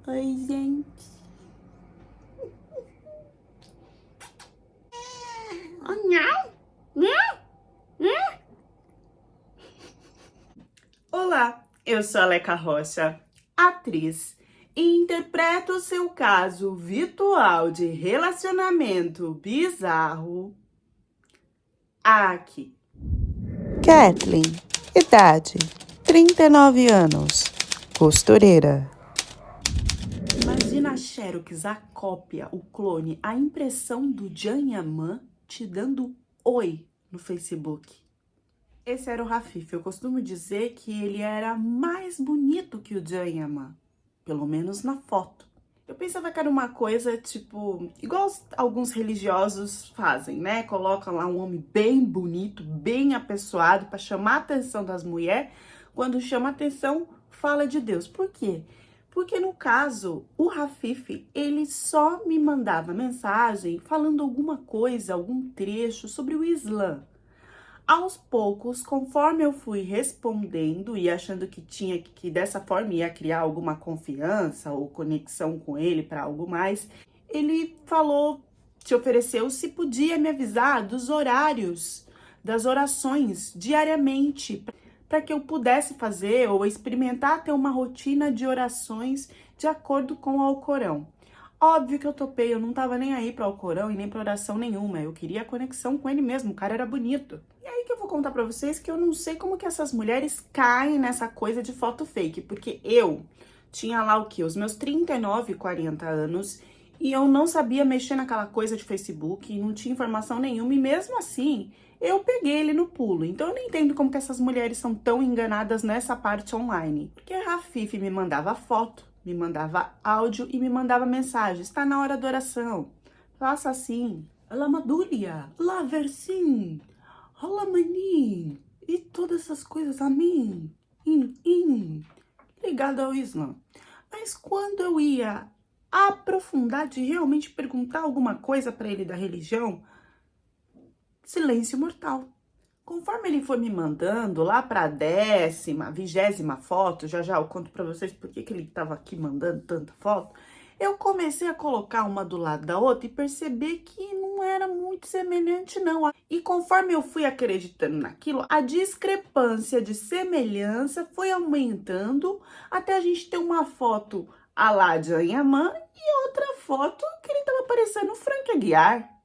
Oi, gente. Oh, não. Não. Não. Olá, eu sou a Leca Rocha, atriz, e interpreto o seu caso virtual de relacionamento bizarro aqui. Kathleen, idade 39 anos, costureira. Imagina a Xerox, a cópia, o clone, a impressão do Jan Yaman te dando oi no Facebook. Esse era o Rafif. Eu costumo dizer que ele era mais bonito que o Jan Yaman, pelo menos na foto. Eu pensava que era uma coisa, tipo, igual alguns religiosos fazem, né? Colocam lá um homem bem bonito, bem apessoado, para chamar a atenção das mulheres. Quando chama a atenção, fala de Deus. Por quê? Porque no caso, o Rafif, ele só me mandava mensagem falando alguma coisa, algum trecho sobre o Islã. Aos poucos, conforme eu fui respondendo e achando que dessa forma ia criar alguma confiança ou conexão com ele para algo mais, ele falou, se ofereceu se podia me avisar dos horários das orações diariamente, para que eu pudesse fazer ou experimentar ter uma rotina de orações de acordo com o Alcorão. Óbvio que eu topei, eu não tava nem aí para o Alcorão e nem para oração nenhuma, eu queria conexão com ele mesmo, o cara era bonito. E aí que eu vou contar pra vocês que eu não sei como que essas mulheres caem nessa coisa de foto fake, porque eu tinha lá o quê? Os meus 39, 40 anos, e eu não sabia mexer naquela coisa de Facebook, não tinha informação nenhuma, e mesmo assim, eu peguei ele no pulo. Então eu não entendo como que essas mulheres são tão enganadas nessa parte online. Porque a Rafif me mandava foto, me mandava áudio e me mandava mensagem. Está na hora da oração. Faça assim. Lamadúlia, laversim, rolamanim e todas essas coisas, amém. Ligado ao Islã. Mas quando eu ia aprofundar de realmente perguntar alguma coisa para ele da religião, silêncio mortal. Conforme ele foi me mandando lá para a 10ª, 20ª foto, já eu conto para vocês por que ele estava aqui mandando tanta foto, eu comecei a colocar uma do lado da outra e perceber que não era muito semelhante não. E conforme eu fui acreditando naquilo, a discrepância de semelhança foi aumentando até a gente ter uma foto a lá de Anhaman e outra foto que ele estava parecendo o Frank Aguiar.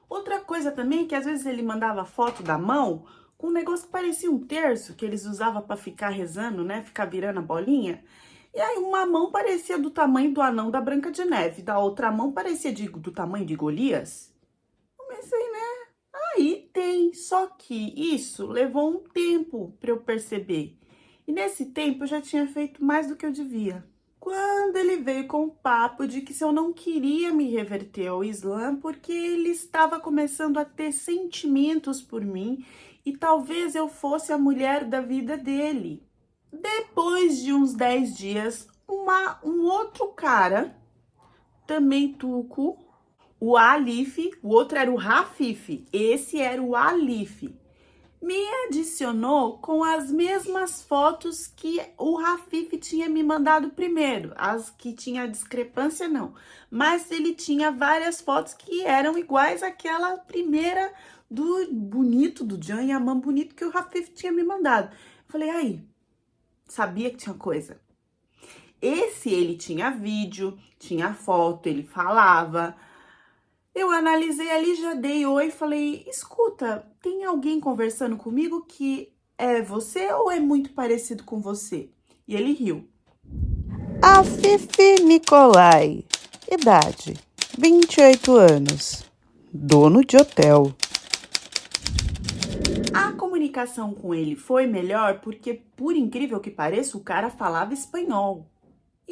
Outra coisa também, que às vezes ele mandava foto da mão com um negócio que parecia um terço, que eles usavam para ficar rezando, né? Ficar virando a bolinha. E aí uma mão parecia do tamanho do anão da Branca de Neve, da outra mão parecia do tamanho de Golias. Comecei, né? Aí tem, só que isso levou um tempo para eu perceber. E nesse tempo eu já tinha feito mais do que eu devia. Quando ele veio com o papo de que se eu não queria me reverter ao Islã, porque ele estava começando a ter sentimentos por mim e talvez eu fosse a mulher da vida dele. Depois de uns 10 dias, um outro cara, também turco, o Alif, o outro era o Rafif, esse era o Alif, me adicionou com as mesmas fotos que o Rafif tinha me mandado primeiro. As que tinha discrepância, não. Mas ele tinha várias fotos que eram iguais àquela primeira do bonito, do Jan Yaman bonito que o Rafif tinha me mandado. Falei, aí, sabia que tinha coisa. Esse ele tinha vídeo, tinha foto, ele falava. Eu analisei ali, já dei oi e falei, escuta, tem alguém conversando comigo que é você ou é muito parecido com você? E ele riu. Afif Nicolai, idade 28 anos, dono de hotel. A comunicação com ele foi melhor porque, por incrível que pareça, o cara falava espanhol.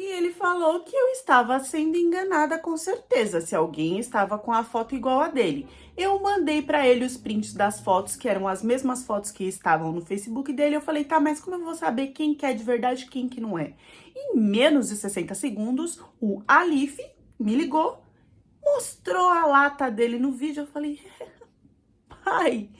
E ele falou que eu estava sendo enganada com certeza, se alguém estava com a foto igual a dele. Eu mandei para ele os prints das fotos, que eram as mesmas fotos que estavam no Facebook dele. Eu falei, tá, mas como eu vou saber quem que é de verdade e quem que não é? Em menos de 60 segundos, o Alif me ligou, mostrou a lata dele no vídeo. Eu falei, pai,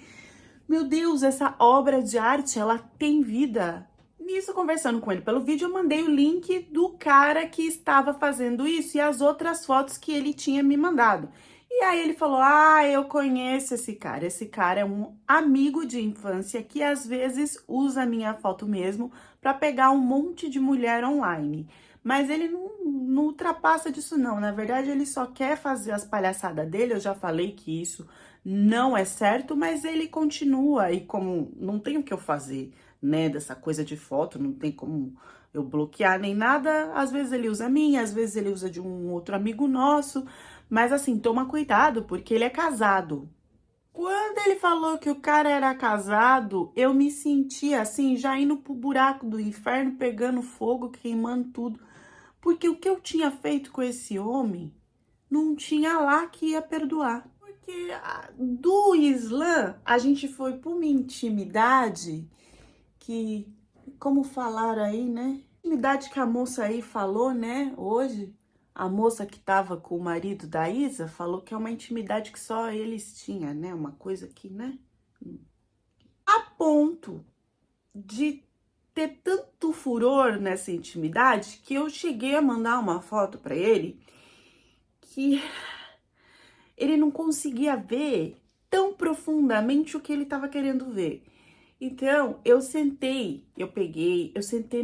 meu Deus, essa obra de arte, ela tem vida. Nisso, conversando com ele pelo vídeo, eu mandei o link do cara que estava fazendo isso e as outras fotos que ele tinha me mandado. E aí ele falou, eu conheço esse cara. Esse cara é um amigo de infância que às vezes usa a minha foto mesmo para pegar um monte de mulher online. Mas ele não ultrapassa disso não. Na verdade, ele só quer fazer as palhaçadas dele. Eu já falei que isso não é certo, mas ele continua. E como não tem o que eu fazer, né, dessa coisa de foto, não tem como eu bloquear nem nada. Às vezes ele usa a minha, às vezes ele usa de um outro amigo nosso. Mas assim, toma cuidado, porque ele é casado. Quando ele falou que o cara era casado, eu me senti assim, já indo pro buraco do inferno, pegando fogo, queimando tudo. Porque o que eu tinha feito com esse homem, não tinha lá que ia perdoar. Porque do Islã, a gente foi pra uma intimidade que, como falaram aí, né? Intimidade que a moça aí falou, né, hoje. A moça que tava com o marido da Isa falou que é uma intimidade que só eles tinham, né? Uma coisa que, né? A ponto de ter tanto furor nessa intimidade que eu cheguei a mandar uma foto pra ele que ele não conseguia ver tão profundamente o que ele tava querendo ver. Então, eu sentei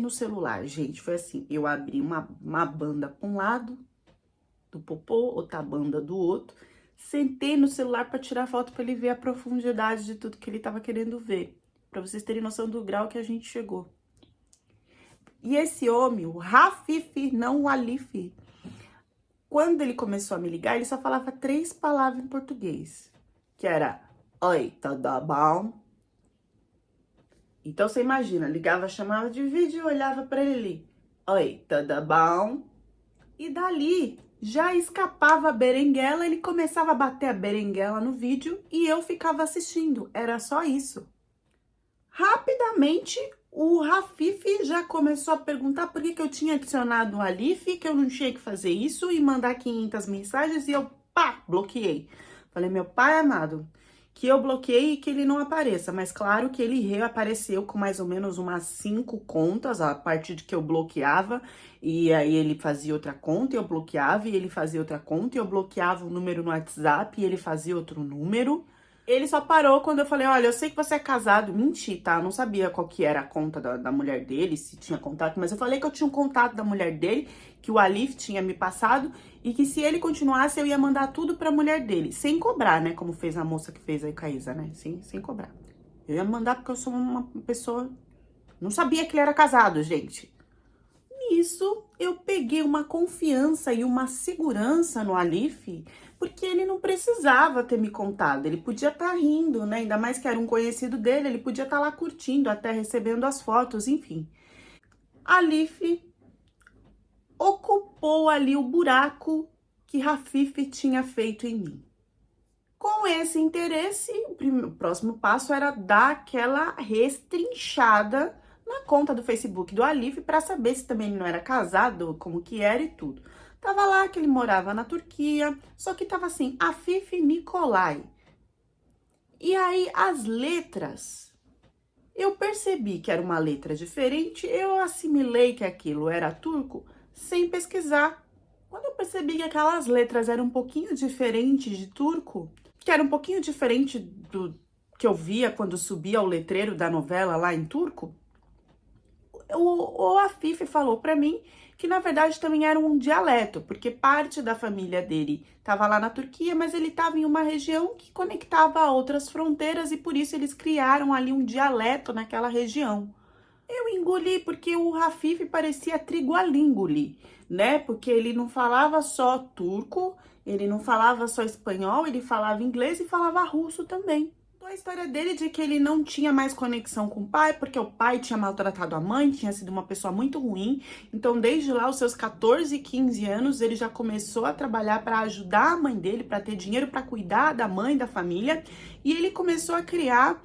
no celular, gente, foi assim, eu abri uma banda para um lado do popô, outra banda do outro, sentei no celular para tirar foto para ele ver a profundidade de tudo que ele tava querendo ver, para vocês terem noção do grau que a gente chegou. E esse homem, o Rafifi, não o Alifi, quando ele começou a me ligar, ele só falava 3 palavras em português, que era, oi, tudo bom? Então, você imagina, ligava, chamava de vídeo e olhava para ele. Oi, tudo bom? E dali, já escapava a beringuela, ele começava a bater a beringuela no vídeo e eu ficava assistindo. Era só isso. Rapidamente, o Rafifi já começou a perguntar por que eu tinha adicionado o Alif, que eu não tinha que fazer isso e mandar 500 mensagens e eu, pá, bloqueei. Falei, meu pai amado, que eu bloqueei e que ele não apareça. Mas claro que ele reapareceu com mais ou menos umas 5 contas, a partir de que eu bloqueava. E aí ele fazia outra conta e eu bloqueava, e ele fazia outra conta e eu bloqueava um número no WhatsApp e ele fazia outro número. Ele só parou quando eu falei, olha, eu sei que você é casado. Menti, tá? Eu não sabia qual que era a conta da mulher dele, se tinha contato. Mas eu falei que eu tinha um contato da mulher dele, que o Alif tinha me passado. E que se ele continuasse, eu ia mandar tudo pra mulher dele. Sem cobrar, né? Como fez a moça que fez aí com a Isa, né? Sem cobrar. Eu ia mandar porque eu sou uma pessoa... Não sabia que ele era casado, gente. Nisso, eu peguei uma confiança e uma segurança no Alif, porque ele não precisava ter me contado, ele podia estar rindo, né? Ainda mais que era um conhecido dele, ele podia estar lá curtindo, até recebendo as fotos, enfim. Alif ocupou ali o buraco que Rafif tinha feito em mim. Com esse interesse, o próximo passo era dar aquela restrinchada na conta do Facebook do Alif para saber se também ele não era casado, como que era e tudo. Tava lá que ele morava na Turquia, só que tava assim, Afif Nikolai. E aí as letras, eu percebi que era uma letra diferente, eu assimilei que aquilo era turco sem pesquisar. Quando eu percebi que aquelas letras eram um pouquinho diferentes de turco, que era um pouquinho diferente do que eu via quando subia o letreiro da novela lá em turco, o Afif falou pra mim que na verdade também era um dialeto, porque parte da família dele estava lá na Turquia, mas ele estava em uma região que conectava a outras fronteiras e por isso eles criaram ali um dialeto naquela região. Eu engoli porque o Rafif parecia trigualíngole, né? Porque ele não falava só turco, ele não falava só espanhol, ele falava inglês e falava russo também. A história dele de que ele não tinha mais conexão com o pai, porque o pai tinha maltratado a mãe, tinha sido uma pessoa muito ruim. Então, desde lá, os seus 14, 15 anos, ele já começou a trabalhar para ajudar a mãe dele, para ter dinheiro para cuidar da mãe, da família. E ele começou a criar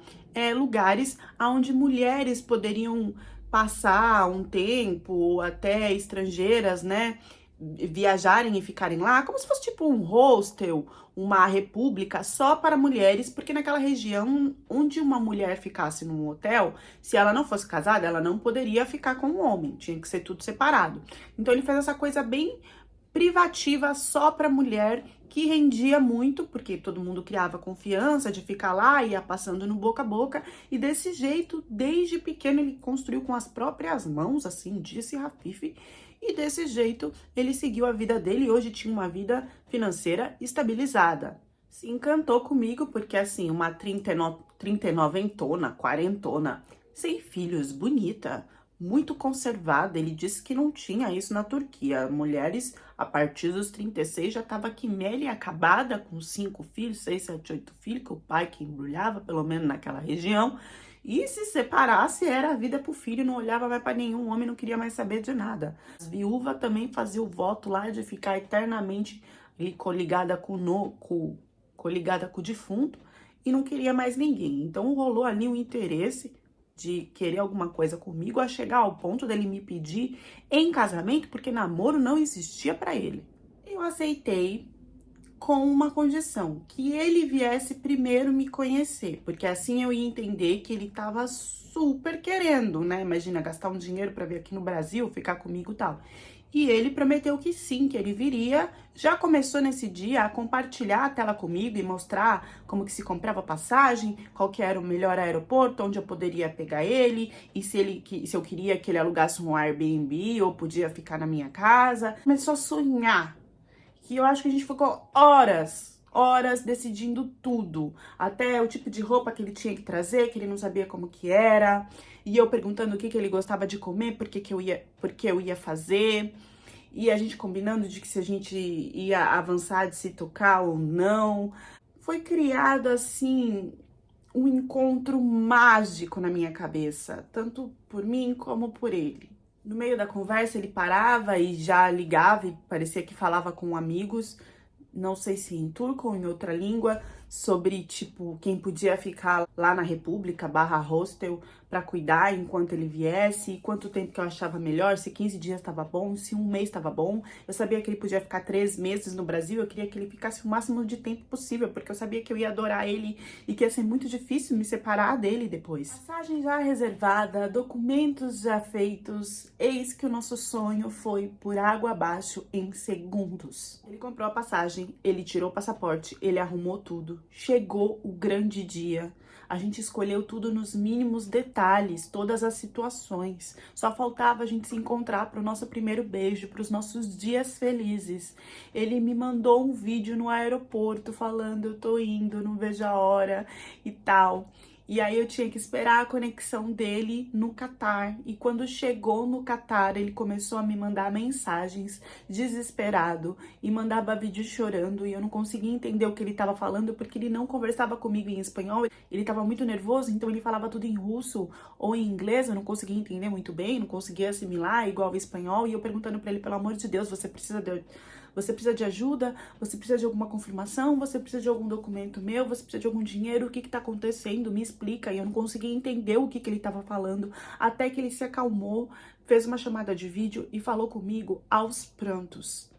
lugares onde mulheres poderiam passar um tempo, até estrangeiras, né? viajarem e ficarem lá, como se fosse tipo um hostel, uma república só para mulheres, porque naquela região onde uma mulher ficasse num hotel, se ela não fosse casada, ela não poderia ficar com um homem, tinha que ser tudo separado. Então ele fez essa coisa bem privativa só para mulher, que rendia muito, porque todo mundo criava confiança de ficar lá, ia passando no boca a boca, e desse jeito, desde pequeno, ele construiu com as próprias mãos, assim, disse Rafif, e desse jeito ele seguiu a vida dele e hoje tinha uma vida financeira estabilizada. Se encantou comigo, porque assim, uma 39entona, quarentona, sem filhos, bonita, muito conservada. Ele disse que não tinha isso na Turquia. Mulheres, a partir dos 36, já estava quimele acabada, com 5 filhos, 6, 7, 8 filhos, que o pai que embrulhava, pelo menos naquela região. E se separasse, era a vida pro filho, não olhava mais para nenhum homem, não queria mais saber de nada. As viúvas também faziam o voto lá de ficar eternamente coligada coligada com o defunto e não queria mais ninguém. Então rolou ali um interesse de querer alguma coisa comigo, a chegar ao ponto dele me pedir em casamento, porque namoro não existia para ele. Eu aceitei com uma condição, que ele viesse primeiro me conhecer, porque assim eu ia entender que ele tava super querendo, né? Imagina, gastar um dinheiro para vir aqui no Brasil, ficar comigo e tal. E ele prometeu que sim, que ele viria. Já começou nesse dia a compartilhar a tela comigo e mostrar como que se comprava passagem, qual que era o melhor aeroporto, onde eu poderia pegar ele, e se eu queria que ele alugasse um Airbnb ou podia ficar na minha casa. Começou a sonhar, que eu acho que a gente ficou horas decidindo tudo, até o tipo de roupa que ele tinha que trazer, que ele não sabia como que era, e eu perguntando o que ele gostava de comer, porque eu ia fazer, e a gente combinando de que se a gente ia avançar, de se tocar ou não. Foi criado assim um encontro mágico na minha cabeça, tanto por mim como por ele. No meio da conversa, ele parava e já ligava e parecia que falava com amigos, não sei se em turco ou em outra língua, sobre, tipo, quem podia ficar lá na República /hostel para cuidar enquanto ele viesse, quanto tempo que eu achava melhor, se 15 dias estava bom, se um mês estava bom. Eu sabia que ele podia ficar 3 meses no Brasil, eu queria que ele ficasse o máximo de tempo possível, porque eu sabia que eu ia adorar ele e que ia ser muito difícil me separar dele depois. Passagem já reservada, documentos já feitos, eis que o nosso sonho foi por água abaixo em segundos. Ele comprou a passagem, ele tirou o passaporte, ele arrumou tudo. Chegou o grande dia. A gente escolheu tudo nos mínimos detalhes, todas as situações. Só faltava a gente se encontrar para o nosso primeiro beijo, para os nossos dias felizes. Ele me mandou um vídeo no aeroporto falando: eu tô indo, não vejo a hora e tal. E aí eu tinha que esperar a conexão dele no Catar. E quando chegou no Catar, ele começou a me mandar mensagens desesperado e mandava vídeo chorando. E eu não conseguia entender o que ele estava falando, porque ele não conversava comigo em espanhol. Ele estava muito nervoso, então ele falava tudo em russo ou em inglês. Eu não conseguia entender muito bem, não conseguia assimilar igual ao espanhol. E eu perguntando para ele: pelo amor de Deus, você precisa de ajuda? Você precisa de alguma confirmação? Você precisa de algum documento meu? Você precisa de algum dinheiro? O que tá acontecendo? Me explica. E eu não conseguia entender o que ele tava falando, até que ele se acalmou, fez uma chamada de vídeo e falou comigo aos prantos.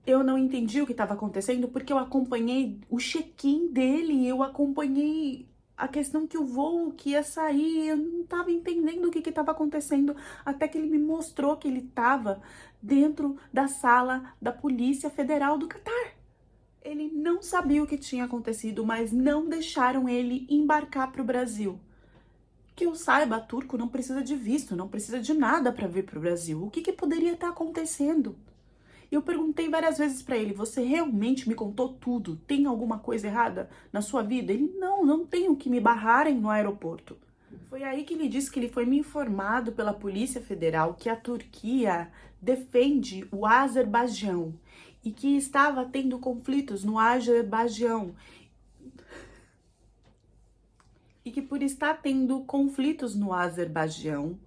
Eu não entendi o que estava acontecendo, porque eu acompanhei o check-in dele, eu acompanhei a questão que o voo que ia sair, eu não estava entendendo o que estava acontecendo, até que ele me mostrou que ele estava dentro da sala da Polícia Federal do Catar. Ele não sabia o que tinha acontecido, mas não deixaram ele embarcar para o Brasil. Que eu saiba, turco não precisa de visto, não precisa de nada para vir para o Brasil. O que poderia estar acontecendo? Eu perguntei várias vezes para ele: você realmente me contou tudo? Tem alguma coisa errada na sua vida? Ele: não tenho, que me barrarem no aeroporto. Foi aí que ele disse que ele foi me informado pela Polícia Federal que a Turquia defende o Azerbaijão e que estava tendo conflitos no Azerbaijão. E que por estar tendo conflitos no Azerbaijão,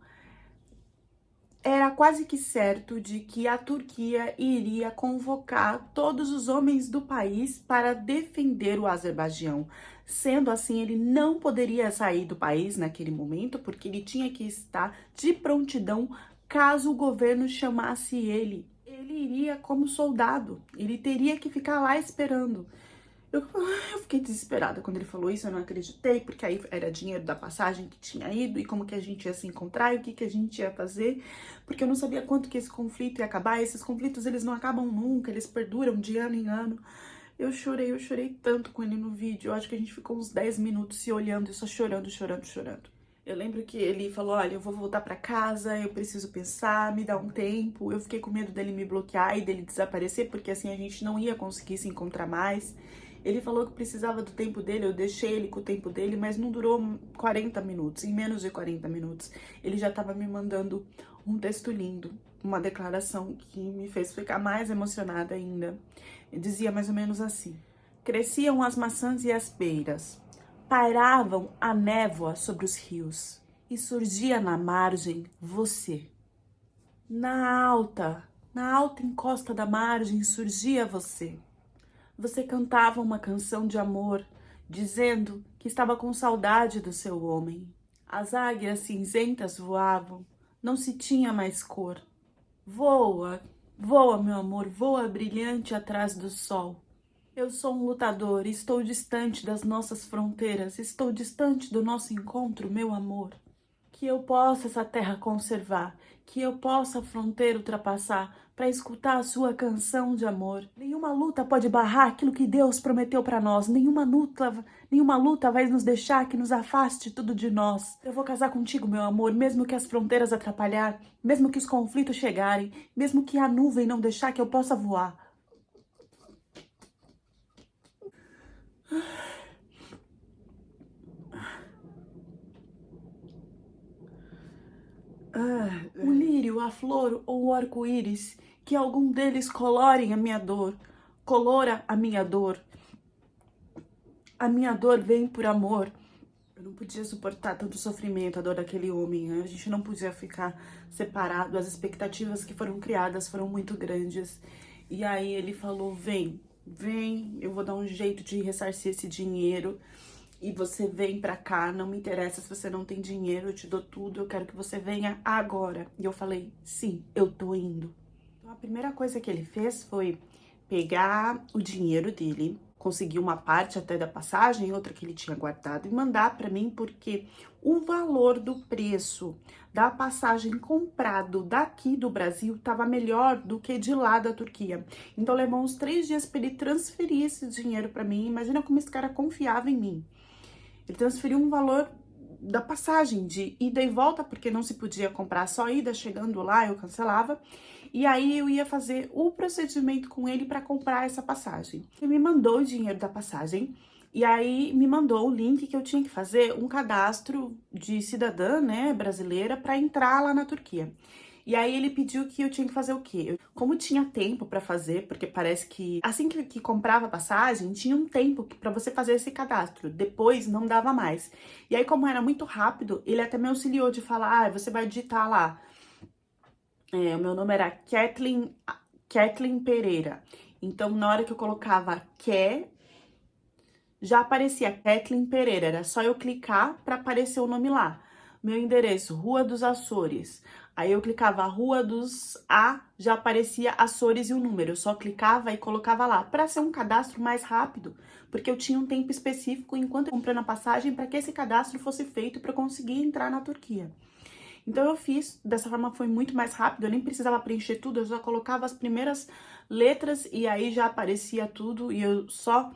era quase que certo de que a Turquia iria convocar todos os homens do país para defender o Azerbaijão. Sendo assim, ele não poderia sair do país naquele momento, porque ele tinha que estar de prontidão caso o governo chamasse ele. ele iria como soldado, ele teria que ficar lá esperando. Eu fiquei desesperada quando ele falou isso, eu não acreditei, porque aí era dinheiro da passagem que tinha ido, e como que a gente ia se encontrar, e o que que a gente ia fazer, porque eu não sabia quanto que esse conflito ia acabar. Esses conflitos, eles não acabam nunca, eles perduram de ano em ano. Eu chorei tanto com ele no vídeo, eu acho que a gente ficou uns 10 minutos se olhando e só chorando, chorando, chorando. Eu lembro que ele falou, olha, eu vou voltar pra casa, eu preciso pensar, me dá um tempo. Eu fiquei com medo dele me bloquear e dele desaparecer, porque assim a gente não ia conseguir se encontrar mais. Ele falou que precisava do tempo dele, eu deixei ele com o tempo dele, mas não durou 40 minutos, em menos de 40 minutos. Ele já tava me mandando um texto lindo, uma declaração que me fez ficar mais emocionada ainda. Ele dizia mais ou menos assim: cresciam as maçãs e as peiras, pairavam a névoa sobre os rios, e surgia na margem você. Na alta encosta da margem surgia você. Você cantava uma canção de amor, dizendo que estava com saudade do seu homem. As águias cinzentas voavam, não se tinha mais cor. Voa, voa, meu amor, voa brilhante atrás do sol. Eu sou um lutador, estou distante das nossas fronteiras, estou distante do nosso encontro, meu amor. Que eu possa essa terra conservar, que eu possa a fronteira ultrapassar para escutar a sua canção de amor. Nenhuma luta pode barrar aquilo que Deus prometeu para nós. Nenhuma luta vai nos deixar que nos afaste tudo de nós. Eu vou casar contigo, meu amor, mesmo que as fronteiras atrapalhar, mesmo que os conflitos chegarem, mesmo que a nuvem não deixar que eu possa voar. O lírio, a flor ou o arco-íris, que algum deles colorem a minha dor, colora a minha dor. A minha dor vem por amor. Eu não podia suportar tanto sofrimento, a dor daquele homem. A gente não podia ficar separado. As expectativas que foram criadas foram muito grandes. E aí ele falou, vem, eu vou dar um jeito de ressarcir esse dinheiro. E você vem pra cá, não me interessa se você não tem dinheiro, eu te dou tudo, eu quero que você venha agora. E eu falei, sim, eu tô indo. Então, a primeira coisa que ele fez foi pegar o dinheiro dele, conseguir uma parte até da passagem, outra que ele tinha guardado, e mandar pra mim, porque o valor do preço da passagem comprado daqui do Brasil tava melhor do que de lá da Turquia. Então levou uns 3 dias pra ele transferir esse dinheiro pra mim. Imagina como esse cara confiava em mim. Ele transferiu um valor da passagem de ida e volta, porque não se podia comprar só ida, chegando lá eu cancelava. E aí eu ia fazer o procedimento com ele para comprar essa passagem. Ele me mandou o dinheiro da passagem e aí me mandou o link que eu tinha que fazer um cadastro de cidadã, né, brasileira, para entrar lá na Turquia. E aí ele pediu que eu tinha que fazer o quê? Como tinha tempo pra fazer, porque parece que assim que comprava a passagem, tinha um tempo pra você fazer esse cadastro. Depois não dava mais. E aí, como era muito rápido, ele até me auxiliou de falar, você vai digitar lá. O meu nome era Kathleen Pereira. Então, na hora que eu colocava já aparecia Kathleen Pereira. Era só eu clicar pra aparecer o nome lá. Meu endereço, Rua dos Açores. Aí eu clicava Rua dos A, já aparecia Açores e o número. Eu só clicava e colocava lá, para ser um cadastro mais rápido, porque eu tinha um tempo específico enquanto eu comprei a passagem para que esse cadastro fosse feito para eu conseguir entrar na Turquia. Então eu fiz, dessa forma foi muito mais rápido, eu nem precisava preencher tudo, eu só colocava as primeiras letras e aí já aparecia tudo e eu só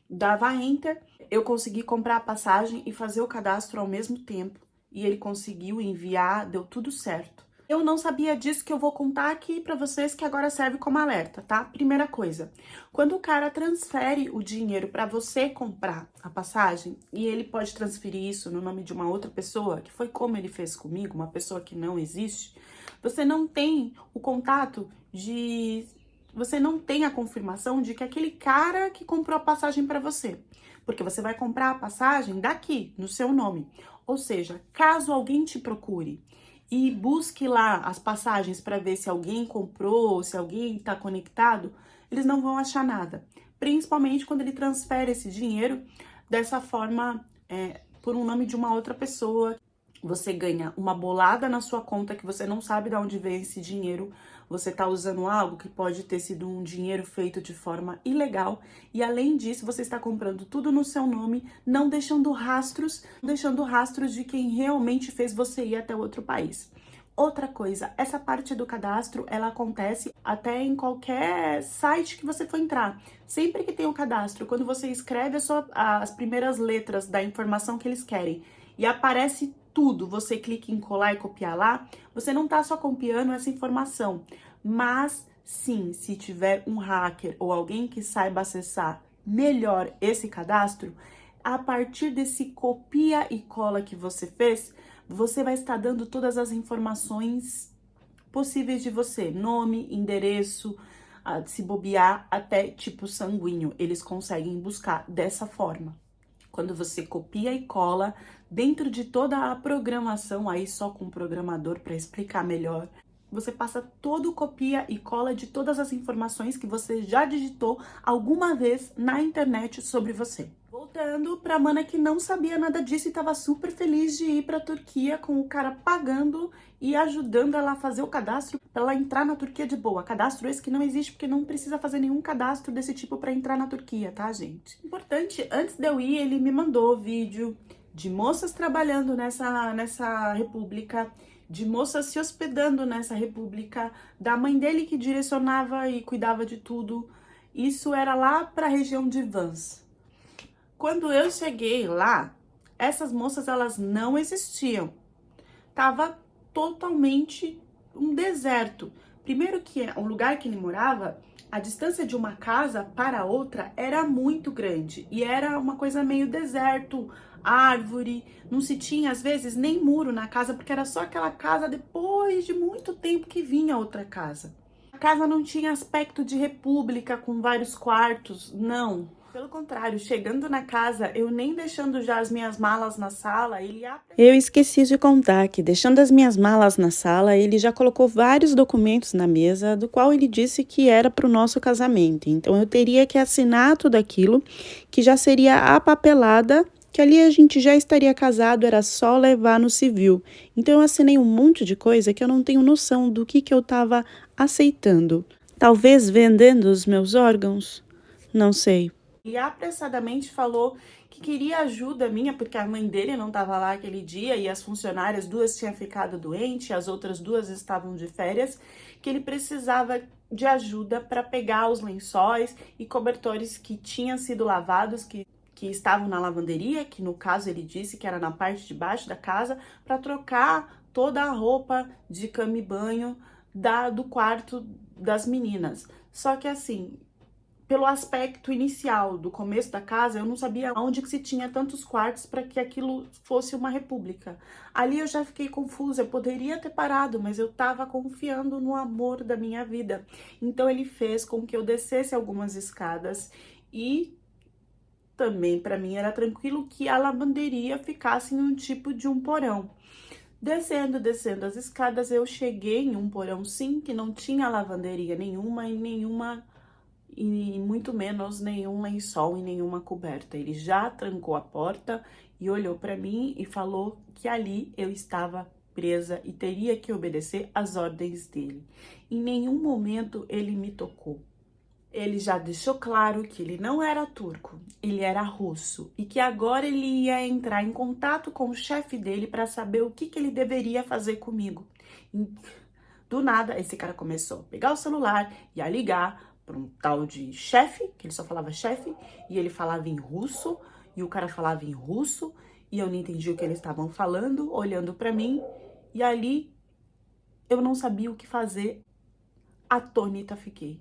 dava Enter. Eu consegui comprar a passagem e fazer o cadastro ao mesmo tempo. E ele conseguiu enviar, deu tudo certo. Eu não sabia disso, que eu vou contar aqui pra vocês, que agora serve como alerta, tá? Primeira coisa, quando o cara transfere o dinheiro pra você comprar a passagem, e ele pode transferir isso no nome de uma outra pessoa, que foi como ele fez comigo, uma pessoa que não existe, você não tem o contato de... Você não tem a confirmação de que é aquele cara que comprou a passagem pra você. Porque você vai comprar a passagem daqui, no seu nome. Ou seja, caso alguém te procure e busque lá as passagens para ver se alguém comprou, se alguém está conectado, eles não vão achar nada. Principalmente quando ele transfere esse dinheiro dessa forma, por um nome de uma outra pessoa. Você ganha uma bolada na sua conta que você não sabe de onde vem esse dinheiro. Você tá usando algo que pode ter sido um dinheiro feito de forma ilegal. E além disso, você está comprando tudo no seu nome, não deixando rastros de quem realmente fez você ir até outro país. Outra coisa, essa parte do cadastro, ela acontece até em qualquer site que você for entrar. Sempre que tem um cadastro, quando você escreve as primeiras letras da informação que eles querem e aparece tudo, você clica em colar e copiar lá, você não tá só copiando essa informação, mas sim, se tiver um hacker ou alguém que saiba acessar melhor esse cadastro, a partir desse copia e cola que você fez, você vai estar dando todas as informações possíveis de você, nome, endereço, se bobear até tipo sanguíneo, eles conseguem buscar dessa forma. Quando você copia e cola dentro de toda a programação, aí só com o programador para explicar melhor, você passa todo o copia e cola de todas as informações que você já digitou alguma vez na internet sobre você. Voltando pra mana que não sabia nada disso e tava super feliz de ir pra Turquia com o cara pagando e ajudando ela a fazer o cadastro pra ela entrar na Turquia de boa. Cadastro esse que não existe porque não precisa fazer nenhum cadastro desse tipo pra entrar na Turquia, tá, gente? Importante, antes de eu ir, ele me mandou vídeo de moças trabalhando nessa república, de moças se hospedando nessa república, da mãe dele que direcionava e cuidava de tudo. Isso era lá pra região de Vans. Quando eu cheguei lá, essas moças, elas não existiam. Tava totalmente um deserto. Primeiro que o lugar que ele morava, a distância de uma casa para outra era muito grande. E era uma coisa meio deserto, árvore, não se tinha às vezes nem muro na casa, porque era só aquela casa depois de muito tempo que vinha outra casa. A casa não tinha aspecto de república com vários quartos, não. Pelo contrário, chegando na casa, eu nem deixando já as minhas malas na sala, Eu esqueci de contar que, deixando as minhas malas na sala, ele já colocou vários documentos na mesa, do qual ele disse que era para o nosso casamento. Então, eu teria que assinar tudo aquilo, que já seria a papelada, que ali a gente já estaria casado, era só levar no civil. Então, eu assinei um monte de coisa que eu não tenho noção do que eu estava aceitando. Talvez vendendo os meus órgãos? Não sei. E apressadamente falou que queria ajuda minha, porque a mãe dele não estava lá aquele dia e as funcionárias, duas tinham ficado doentes, as outras duas estavam de férias, que ele precisava de ajuda para pegar os lençóis e cobertores que tinham sido lavados, que estavam na lavanderia, que no caso ele disse que era na parte de baixo da casa, para trocar toda a roupa de cama e banho do quarto das meninas. Só que assim, pelo aspecto inicial do começo da casa, eu não sabia onde que se tinha tantos quartos para que aquilo fosse uma república. Ali eu já fiquei confusa, eu poderia ter parado, mas eu estava confiando no amor da minha vida. Então ele fez com que eu descesse algumas escadas e também para mim era tranquilo que a lavanderia ficasse em um tipo de um porão. Descendo as escadas, eu cheguei em um porão sim, que não tinha lavanderia nenhuma e muito menos nenhum lençol e nenhuma coberta. Ele já trancou a porta e olhou para mim e falou que ali eu estava presa e teria que obedecer às ordens dele. Em nenhum momento ele me tocou. Ele já deixou claro que ele não era turco, ele era russo e que agora ele ia entrar em contato com o chefe dele para saber o que ele deveria fazer comigo. Do nada, esse cara começou a pegar o celular e a ligar para um tal de chefe, que ele só falava chefe, e ele falava em russo, e o cara falava em russo, e eu não entendi o que eles estavam falando, olhando para mim, e ali eu não sabia o que fazer, atônita fiquei.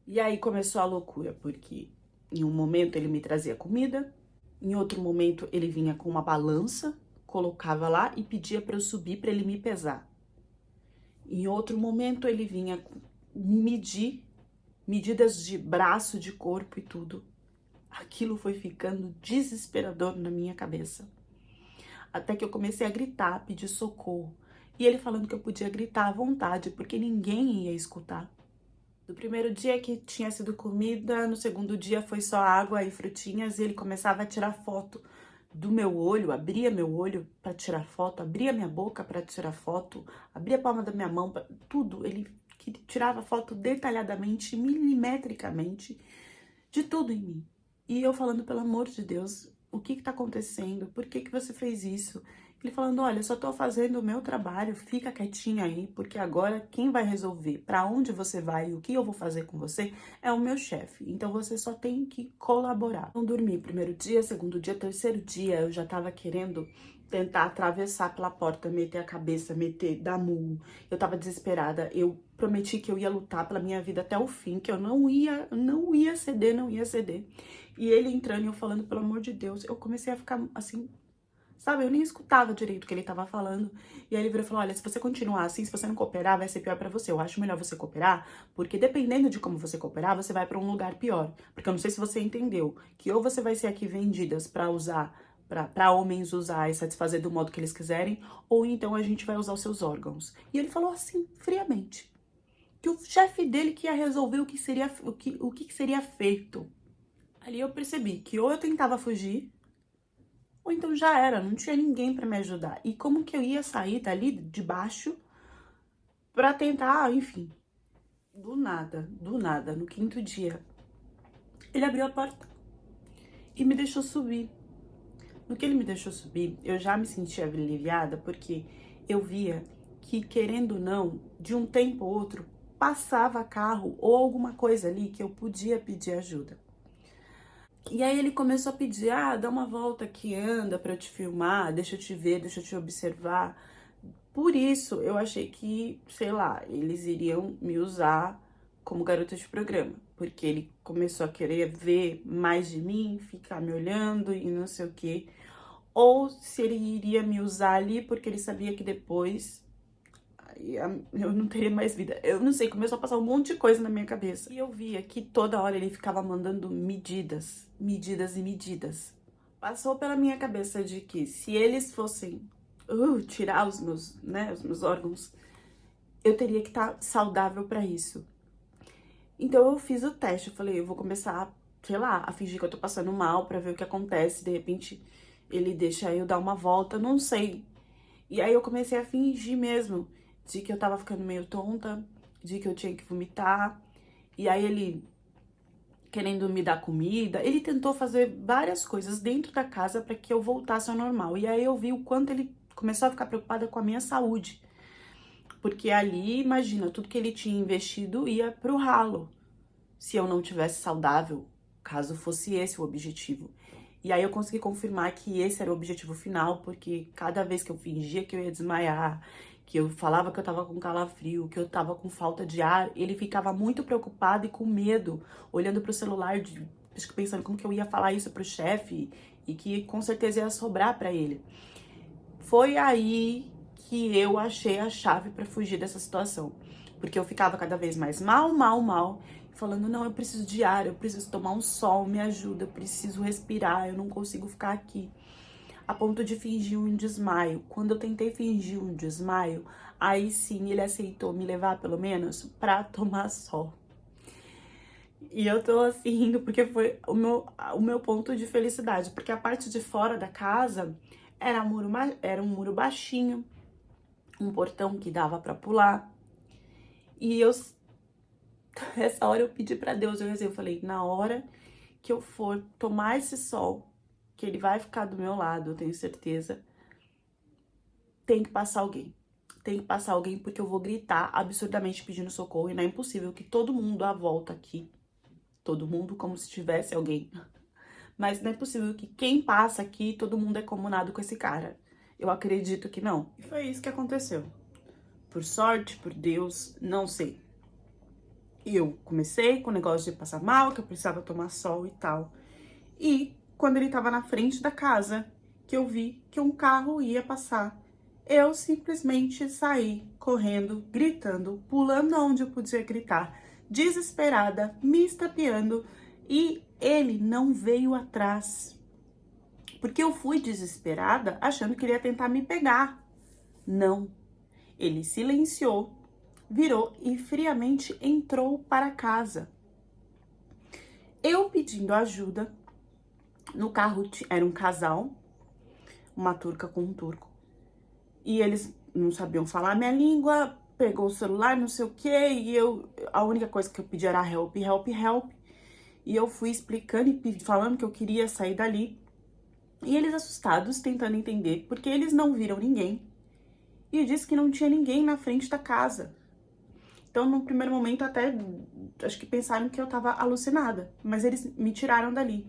E aí começou a loucura, porque em um momento ele me trazia comida, em outro momento ele vinha com uma balança, colocava lá e pedia para eu subir para ele me pesar. Em outro momento ele vinha me medir, medidas de braço, de corpo e tudo. Aquilo foi ficando desesperador na minha cabeça. Até que eu comecei a gritar, pedir socorro. E ele falando que eu podia gritar à vontade, porque ninguém ia escutar. No primeiro dia que tinha sido comida, no segundo dia foi só água e frutinhas, e ele começava a tirar foto do meu olho, abria meu olho para tirar foto, abria minha boca para tirar foto, abria a palma da minha mão, tudo. Ele que tirava foto detalhadamente, milimetricamente, de tudo em mim. E eu falando, pelo amor de Deus, o que tá acontecendo? Por que você fez isso? Ele falando, olha, eu só tô fazendo o meu trabalho, fica quietinha aí, porque agora quem vai resolver para onde você vai e o que eu vou fazer com você é o meu chefe. Então você só tem que colaborar. Não dormi primeiro dia, segundo dia, terceiro dia, eu já tava querendo tentar atravessar pela porta, meter a cabeça, dar murro. Eu tava desesperada, eu prometi que eu ia lutar pela minha vida até o fim, que eu não ia ceder. E ele entrando e eu falando, pelo amor de Deus, eu comecei a ficar assim, sabe? Eu nem escutava direito o que ele tava falando. E aí ele virou e falou, olha, se você continuar assim, se você não cooperar, vai ser pior pra você. Eu acho melhor você cooperar, porque dependendo de como você cooperar, você vai pra um lugar pior. Porque eu não sei se você entendeu, que ou você vai ser aqui vendidas pra usar, pra homens usar e satisfazer do modo que eles quiserem, ou então a gente vai usar os seus órgãos. E ele falou assim, friamente, que o chefe dele que ia resolver o que seria feito. Ali eu percebi que ou eu tentava fugir, ou então já era, não tinha ninguém pra me ajudar. E como que eu ia sair dali de baixo pra tentar, enfim. Do nada, no quinto dia, ele abriu a porta e me deixou subir. No que ele me deixou subir, eu já me sentia aliviada, porque eu via que, querendo ou não, de um tempo ou outro, passava carro ou alguma coisa ali que eu podia pedir ajuda. E aí ele começou a pedir, dá uma volta aqui, anda pra eu te filmar, deixa eu te ver, deixa eu te observar. Por isso, eu achei que, sei lá, eles iriam me usar como garota de programa. Porque ele começou a querer ver mais de mim, ficar me olhando e não sei o quê. Ou se ele iria me usar ali porque ele sabia que depois eu não teria mais vida. Eu não sei, começou a passar um monte de coisa na minha cabeça. E eu via que toda hora ele ficava mandando medidas. Passou pela minha cabeça de que se eles fossem tirar os meus órgãos, eu teria que estar saudável pra isso. Então eu fiz o teste, eu falei, eu vou começar, sei lá, a fingir que eu tô passando mal pra ver o que acontece. De repente ele deixa eu dar uma volta, não sei. E aí eu comecei a fingir mesmo de que eu tava ficando meio tonta, de que eu tinha que vomitar. E aí ele, querendo me dar comida, ele tentou fazer várias coisas dentro da casa para que eu voltasse ao normal. E aí eu vi o quanto ele começou a ficar preocupada com a minha saúde. Porque ali, imagina, tudo que ele tinha investido ia pro ralo, se eu não tivesse saudável, caso fosse esse o objetivo. E aí eu consegui confirmar que esse era o objetivo final, porque cada vez que eu fingia que eu ia desmaiar, que eu falava que eu tava com calafrio, que eu tava com falta de ar, ele ficava muito preocupado e com medo, olhando pro celular, pensando como que eu ia falar isso pro chefe, e que com certeza ia sobrar pra ele. Foi aí que eu achei a chave pra fugir dessa situação. Porque eu ficava cada vez mais mal, falando, não, eu preciso de ar, eu preciso tomar um sol, me ajuda, eu preciso respirar, eu não consigo ficar aqui. A ponto de fingir um desmaio. Quando eu tentei fingir um desmaio, aí sim ele aceitou me levar, pelo menos, pra tomar sol. E eu tô assim rindo porque foi o meu ponto de felicidade. Porque a parte de fora da casa era um muro baixinho, um portão que dava pra pular. E essa hora eu pedi pra Deus, eu falei, na hora que eu for tomar esse sol, que ele vai ficar do meu lado, eu tenho certeza, tem que passar alguém. Tem que passar alguém porque eu vou gritar absurdamente pedindo socorro e não é impossível que todo mundo à volta aqui, todo mundo como se tivesse alguém, mas não é possível que quem passa aqui, todo mundo é comunado com esse cara. Eu acredito que não. E foi isso que aconteceu. Por sorte, por Deus, não sei. E eu comecei com o negócio de passar mal, que eu precisava tomar sol e tal. E quando ele tava na frente da casa, que eu vi que um carro ia passar, eu simplesmente saí correndo, gritando, pulando onde eu podia gritar, desesperada, me estapeando, e ele não veio atrás. Porque eu fui desesperada, achando que ele ia tentar me pegar. Não. Ele silenciou, virou e friamente entrou para casa. Eu pedindo ajuda, no carro era um casal, uma turca com um turco. E eles não sabiam falar a minha língua, pegou o celular, não sei o quê, e a única coisa que eu pedi era help, help, help. E eu fui explicando e falando que eu queria sair dali. E eles assustados, tentando entender, porque eles não viram ninguém. E eu disse que não tinha ninguém na frente da casa. Então, no primeiro momento, até acho que pensaram que eu tava alucinada. Mas eles me tiraram dali.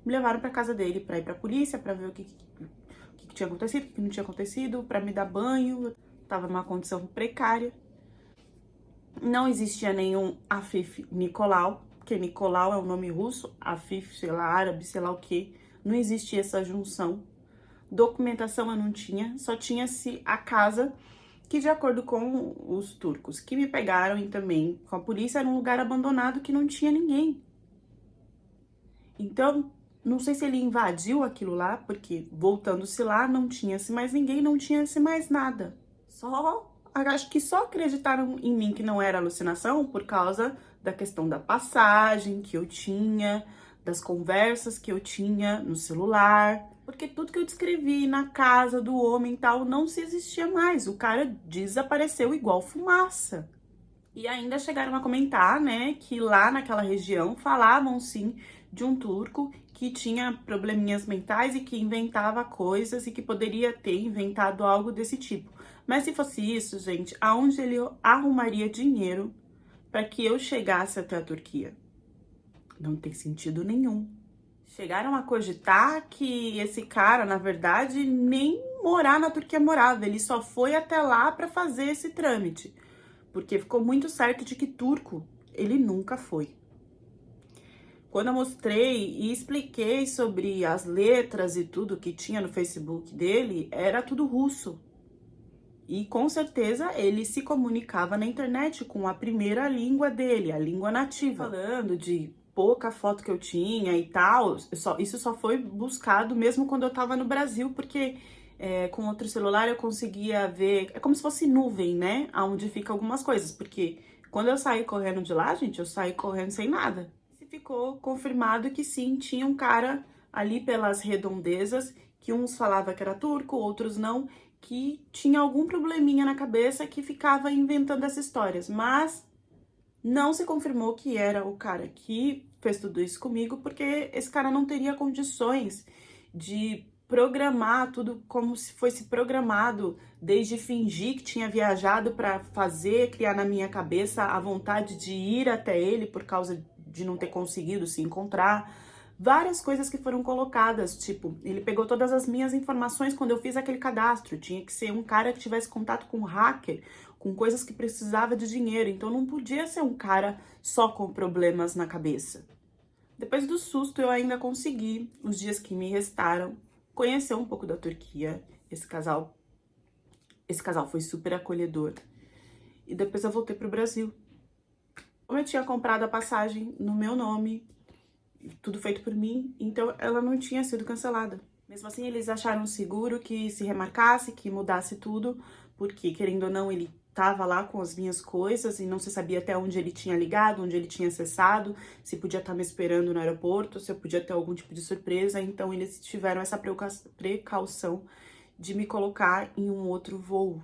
Me levaram pra casa dele pra ir pra polícia, pra ver o que tinha acontecido, o que não tinha acontecido, pra me dar banho. Eu tava numa condição precária. Não existia nenhum Afif Nicolau, porque Nicolau é um nome russo, Afif, sei lá, árabe, sei lá o que. Não existia essa junção. Documentação eu não tinha, só tinha-se a casa, que de acordo com os turcos que me pegaram e também com a polícia, era um lugar abandonado que não tinha ninguém. Então, não sei se ele invadiu aquilo lá, porque voltando-se lá, não tinha-se mais ninguém, não tinha-se mais nada. Acho que só acreditaram em mim que não era alucinação por causa da questão da passagem que eu tinha, das conversas que eu tinha no celular, porque tudo que eu descrevi na casa do homem e tal não se existia mais. O cara desapareceu igual fumaça. E ainda chegaram a comentar, né, que lá naquela região falavam sim de um turco que tinha probleminhas mentais e que inventava coisas e que poderia ter inventado algo desse tipo. Mas se fosse isso, gente, aonde ele arrumaria dinheiro para que eu chegasse até a Turquia? Não tem sentido nenhum. Chegaram a cogitar que esse cara, na verdade, nem morar na Turquia morava, ele só foi até lá para fazer esse trâmite, porque ficou muito certo de que turco ele nunca foi. Quando eu mostrei e expliquei sobre as letras e tudo que tinha no Facebook dele, era tudo russo. E com certeza ele se comunicava na internet com a primeira língua dele, a língua nativa. Falando de pouca foto que eu tinha e tal, isso só foi buscado mesmo quando eu tava no Brasil, porque com outro celular eu conseguia ver, é como se fosse nuvem, né? Onde fica algumas coisas, porque quando eu saí correndo de lá, gente, eu saí correndo sem nada. E ficou confirmado que sim, tinha um cara ali pelas redondezas, que uns falava que era turco, outros não, que tinha algum probleminha na cabeça que ficava inventando essas histórias, mas não se confirmou que era o cara que fez tudo isso comigo, porque esse cara não teria condições de programar tudo como se fosse programado, desde fingir que tinha viajado para fazer, criar na minha cabeça a vontade de ir até ele por causa de não ter conseguido se encontrar. Várias coisas que foram colocadas, tipo, ele pegou todas as minhas informações quando eu fiz aquele cadastro, tinha que ser um cara que tivesse contato com um hacker, com coisas que precisava de dinheiro, então não podia ser um cara só com problemas na cabeça. Depois do susto, eu ainda consegui, os dias que me restaram, conhecer um pouco da Turquia. Esse casal foi super acolhedor. E depois eu voltei pro Brasil. Como eu tinha comprado a passagem no meu nome, tudo feito por mim, então ela não tinha sido cancelada. Mesmo assim, eles acharam seguro que se remarcasse, que mudasse tudo, porque, querendo ou não, ele tava lá com as minhas coisas e não se sabia até onde ele tinha ligado, onde ele tinha acessado, se podia estar me esperando no aeroporto, se eu podia ter algum tipo de surpresa, então eles tiveram essa precaução de me colocar em um outro voo.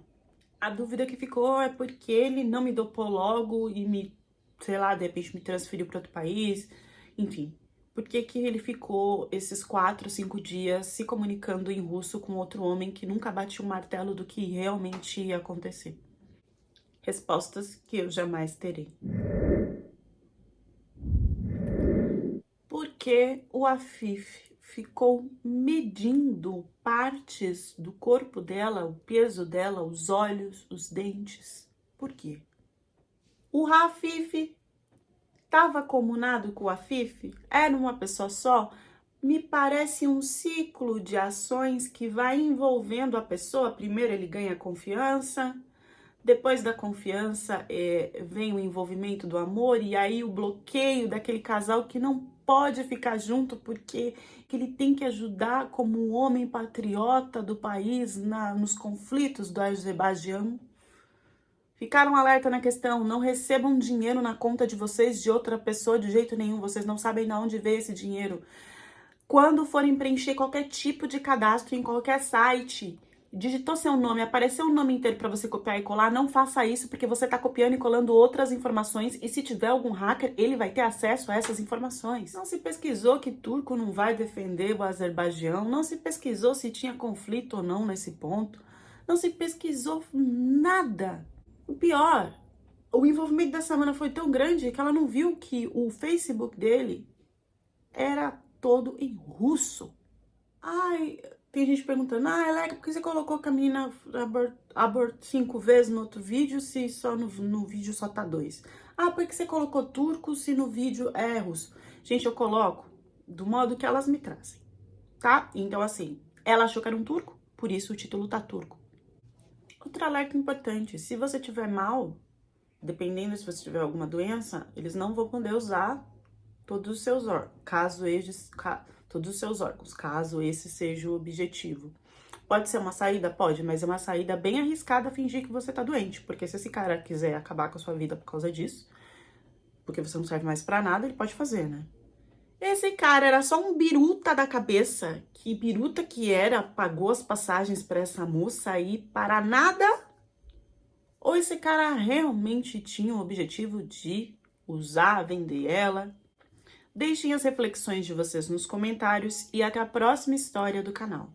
A dúvida que ficou é porque ele não me dopou logo e me, sei lá, de repente me transferiu para outro país, enfim. Por que que ele ficou esses 4, 5 dias se comunicando em russo com outro homem que nunca bate um martelo do que realmente ia acontecer? Respostas que eu jamais terei. Porque o Afif ficou medindo partes do corpo dela, o peso dela, os olhos, os dentes. Por quê? O Afif estava comunado com o Afif? Era uma pessoa só? Me parece um ciclo de ações que vai envolvendo a pessoa. Primeiro ele ganha confiança, depois da confiança vem o envolvimento do amor e aí o bloqueio daquele casal que não pode ficar junto porque que ele tem que ajudar como um homem patriota do país nos conflitos do Azerbaijão. Ficaram alerta na questão, não recebam dinheiro na conta de vocês de outra pessoa de jeito nenhum, vocês não sabem de onde veio esse dinheiro. Quando forem preencher qualquer tipo de cadastro em qualquer site, digitou seu nome, apareceu o nome inteiro para você copiar e colar, não faça isso, porque você está copiando e colando outras informações, e se tiver algum hacker, ele vai ter acesso a essas informações. Não se pesquisou que turco não vai defender o Azerbaijão, não se pesquisou se tinha conflito ou não nesse ponto, não se pesquisou nada. O pior, o envolvimento dessa mana foi tão grande que ela não viu que o Facebook dele era todo em russo. Ai, tem gente perguntando, Leca, por que você colocou que a menina abortou 5 vezes no outro vídeo se só no vídeo só tá 2? Por que você colocou turco se no vídeo é russo? Gente, eu coloco do modo que elas me trazem, tá? Então, assim, ela achou que era um turco, por isso o título tá turco. Outro alerta importante, se você tiver mal, dependendo se você tiver alguma doença, eles não vão poder usar todos os seus órgãos, caso esse seja o objetivo. Pode ser uma saída? Pode, mas é uma saída bem arriscada fingir que você tá doente, porque se esse cara quiser acabar com a sua vida por causa disso, porque você não serve mais pra nada, ele pode fazer, né? Esse cara era só um biruta da cabeça, que biruta que era, pagou as passagens pra essa moça aí para nada? Ou esse cara realmente tinha o objetivo de usar, vender ela? Deixem as reflexões de vocês nos comentários e até a próxima história do canal.